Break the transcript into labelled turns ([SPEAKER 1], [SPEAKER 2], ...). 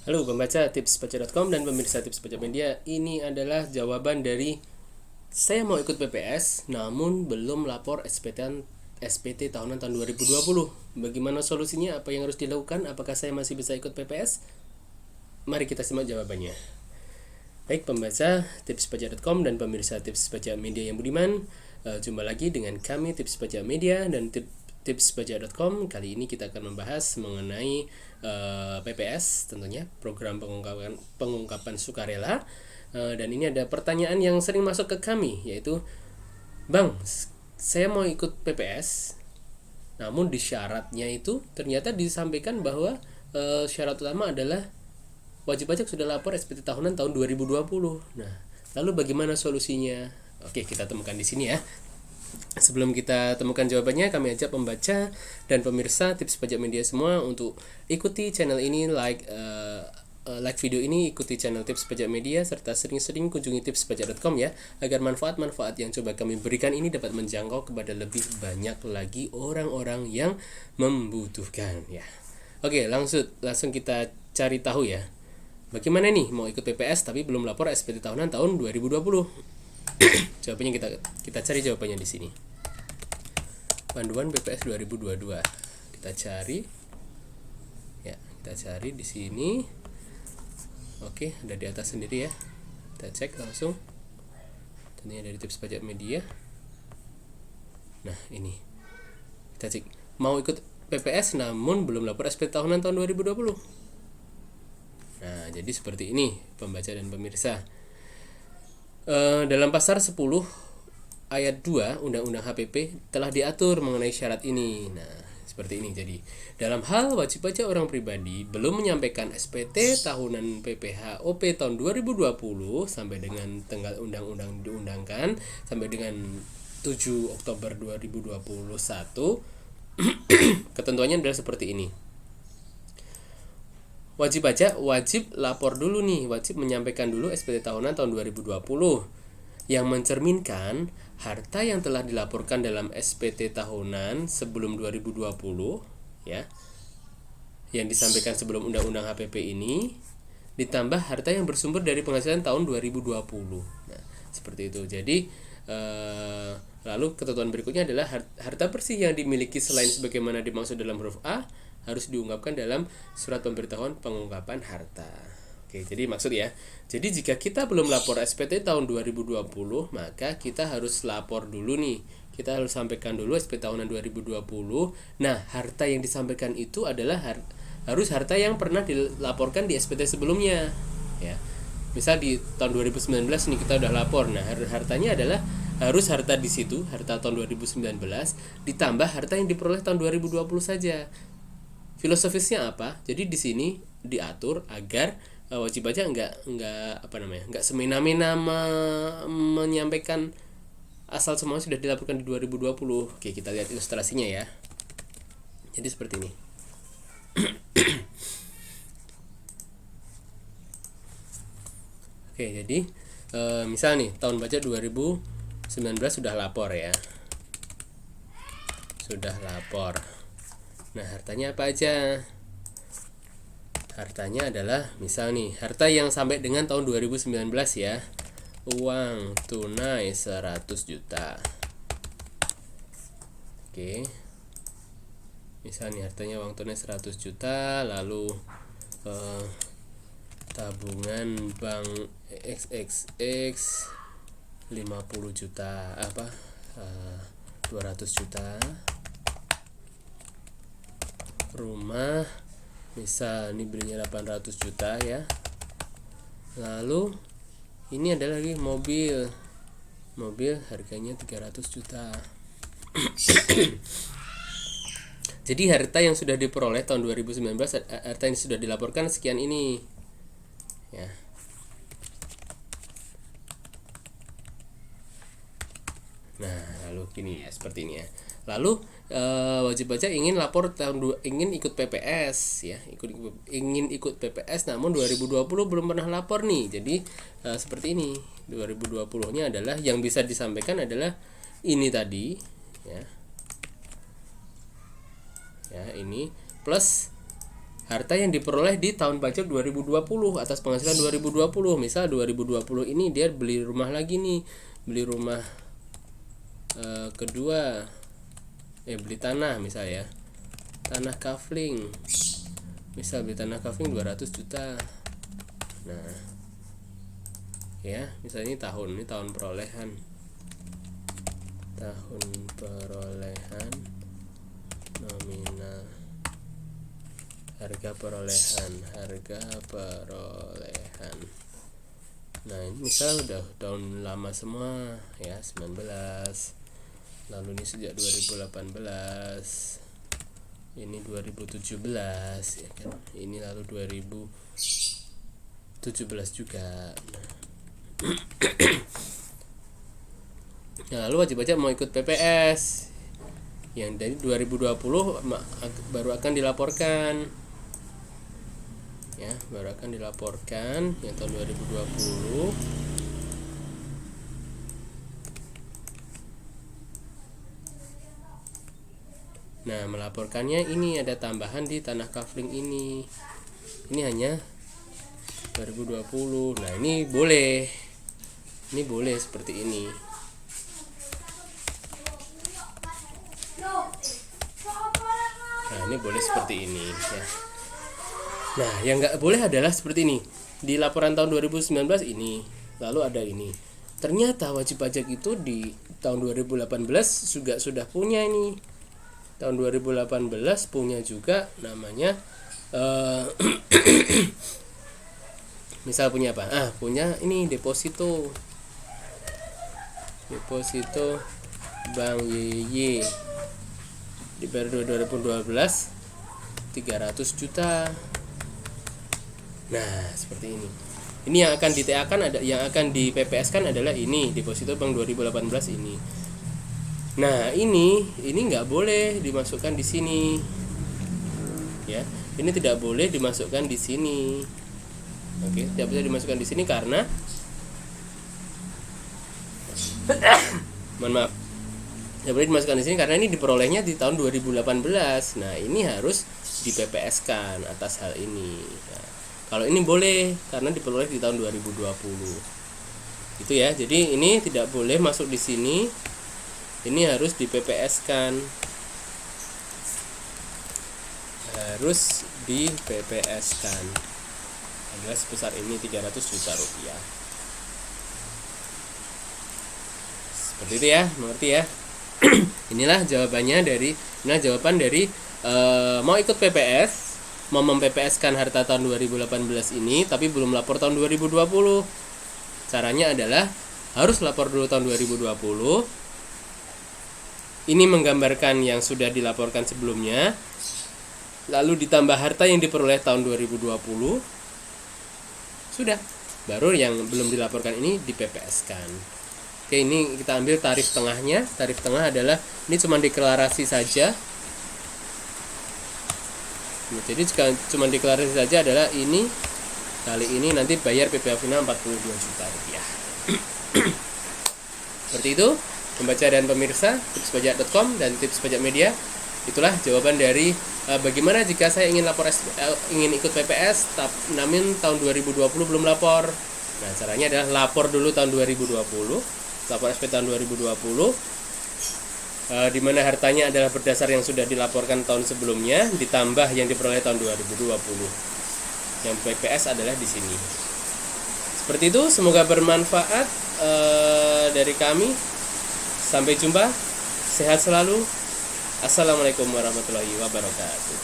[SPEAKER 1] Halo pembaca tipsbaca.com dan pemirsa Tips Baca Media. Ini adalah jawaban dari saya mau ikut PPS namun belum lapor SPT tahunan tahun 2020. Bagaimana solusinya? Apa yang harus dilakukan? Apakah saya masih bisa ikut PPS? Mari kita simak jawabannya. Baik pembaca tipsbaca.com dan pemirsa Tips Baca Media yang budiman, jumpa lagi dengan kami Tips Baca Media dan tipsbaca.com. Kali ini kita akan membahas mengenai PPS, tentunya program pengungkapan sukarela. Dan ini ada pertanyaan yang sering masuk ke kami, yaitu, Bang, saya mau ikut PPS, namun di syaratnya itu ternyata disampaikan bahwa syarat utama adalah wajib pajak sudah lapor SPT tahunan tahun 2020. Nah, lalu bagaimana solusinya? Oke, kita temukan di sini ya. Sebelum kita temukan jawabannya, kami ajak pembaca dan pemirsa Tips Pajak Media semua untuk ikuti channel ini, like video ini, ikuti channel Tips Pajak Media, serta sering-sering kunjungi tipspajak.com ya, agar manfaat-manfaat yang coba kami berikan ini dapat menjangkau kepada lebih banyak lagi orang-orang yang membutuhkan ya. Oke, langsung kita cari tahu ya. Bagaimana nih mau ikut PPS tapi belum lapor SPT tahunan tahun 2020? Jawabannya kita cari jawabannya di sini. Panduan PPS 2022. Kita cari. Ya, kita cari di sini. Oke, ada di atas sendiri ya. Kita cek langsung. Tentunya dari Tips Pajak Media. Nah, ini. Kita cek. Mau ikut PPS namun belum lapor SPT tahunan tahun 2020. Nah, jadi seperti ini pembaca dan pemirsa. Dalam pasal 10 ayat 2 Undang-Undang HPP telah diatur mengenai syarat ini. Nah, seperti ini. Jadi, dalam hal wajib pajak orang pribadi belum menyampaikan SPT tahunan PPh OP tahun 2020 sampai dengan tanggal undang-undang diundangkan sampai dengan 7 Oktober 2021, ketentuannya adalah seperti ini. Wajib pajak wajib lapor dulu nih, wajib menyampaikan dulu SPT tahunan tahun 2020 yang mencerminkan harta yang telah dilaporkan dalam SPT tahunan sebelum 2020 ya, yang disampaikan sebelum Undang-Undang HPP ini, ditambah harta yang bersumber dari penghasilan tahun 2020. Nah, seperti itu. Jadi lalu ketentuan berikutnya adalah harta bersih yang dimiliki selain sebagaimana dimaksud dalam huruf A harus diungkapkan dalam surat pemberitahuan pengungkapan harta. Oke, jadi maksud ya. Jadi jika kita belum lapor SPT tahun 2020, maka kita harus lapor dulu nih. Kita harus sampaikan dulu SPT tahunan 2020. Nah, harta yang disampaikan itu adalah harus harta yang pernah dilaporkan di SPT sebelumnya, ya. Misal di tahun 2019 nih kita udah lapor. Nah, hartanya adalah harus harta di situ, harta tahun 2019 ditambah harta yang diperoleh tahun 2020 saja. Filosofisnya apa? Jadi di sini diatur agar wajib pajak nggak semena-mena menyampaikan asal semua sudah dilaporkan di 2020. Oke, kita lihat ilustrasinya ya. Jadi seperti ini. Oke, jadi misal nih tahun pajak 2019 sudah lapor ya. Sudah lapor. Nah, hartanya apa aja? Hartanya adalah misal nih, harta yang sampai dengan tahun 2019 ya. Uang tunai 100 juta. Oke. Misal nih hartanya uang tunai 100 juta, lalu tabungan bank XXX 50 juta, 200 juta. Rumah misal ini belinya 800 juta ya. Lalu ini ada lagi mobil harganya 300 juta. Jadi harta yang sudah diperoleh tahun 2019, harta yang sudah dilaporkan sekian ini ya. Nah, lalu gini ya, seperti ini ya. Lalu wajib pajak ingin lapor ingin ikut PPS ya, ingin ikut PPS namun 2020 belum pernah lapor nih. Jadi seperti ini. 2020-nya adalah yang bisa disampaikan adalah ini tadi ya. Ya, ini plus harta yang diperoleh di tahun pajak 2020 atas penghasilan 2020. Misal 2020 ini dia beli rumah lagi nih, beli rumah kedua, beli tanah misal ya, tanah kafling, misal beli tanah kafling 200 juta. Nah ya, misalnya ini tahun perolehan, nominal, harga perolehan. Nah ini misal udah tahun lama semua ya, 19, lalu ini sejak 2018, ini 2017 ya kan, ini lalu 2017 juga. Nah lalu wajib pajak mau ikut PPS yang dari 2020 baru akan dilaporkan ya, yang tahun 2020. Nah melaporkannya ini ada tambahan di tanah kafling ini hanya 2020. Nah ini boleh seperti ini. Nah ini boleh seperti ini ya. Nah yang nggak boleh adalah seperti ini, di laporan tahun 2019 ini, lalu ada ini, ternyata wajib pajak itu di tahun 2018 juga sudah punya ini, tahun 2018 punya juga namanya misal punya apa? Punya ini deposito Bank YY di periode 2012 300 juta. Nah seperti ini. Ini yang akan di TA kan yang akan di PPS kan adalah ini deposito Bank 2018 ini. Nah ini nggak boleh dimasukkan di sini ya, ini tidak boleh dimasukkan di sini. Oke, tidak bisa dimasukkan di sini karena mohon maaf, tidak boleh dimasukkan di sini karena ini diperolehnya di tahun 2018. Nah ini harus di PPS kan atas hal ini. Nah, kalau ini boleh karena diperoleh di tahun 2020. Gitu ya. Jadi ini tidak boleh masuk di sini. Ini harus di PPS kan. Adalah sebesar ini 300 juta rupiah. Seperti itu ya, mengerti ya. Inilah jawaban dari mau ikut PPS, mau mem-PPS-kan harta tahun 2018 ini tapi belum lapor tahun 2020. Caranya adalah harus lapor dulu tahun 2020. Ini menggambarkan yang sudah dilaporkan sebelumnya, lalu ditambah harta yang diperoleh tahun 2020. Sudah, baru yang belum dilaporkan ini di PPS-kan. Oke, ini kita ambil tarif tengahnya. Tarif tengah adalah ini cuma deklarasi saja. Jadi cuma deklarasi saja adalah ini kali ini nanti bayar PPh final 42 juta rupiah. Seperti itu pembaca dan pemirsa tipspajak.com dan Tips Pajak Media. Itulah jawaban dari bagaimana jika saya ingin ikut PPS namun tahun 2020 belum lapor. Nah, caranya adalah lapor dulu tahun 2020. Lapor SP tahun 2020. Di mana hartanya adalah berdasar yang sudah dilaporkan tahun sebelumnya ditambah yang diperoleh tahun 2020. Yang PPS adalah di sini. Seperti itu, semoga bermanfaat dari kami. Sampai jumpa. Sehat selalu. Assalamualaikum warahmatullahi wabarakatuh.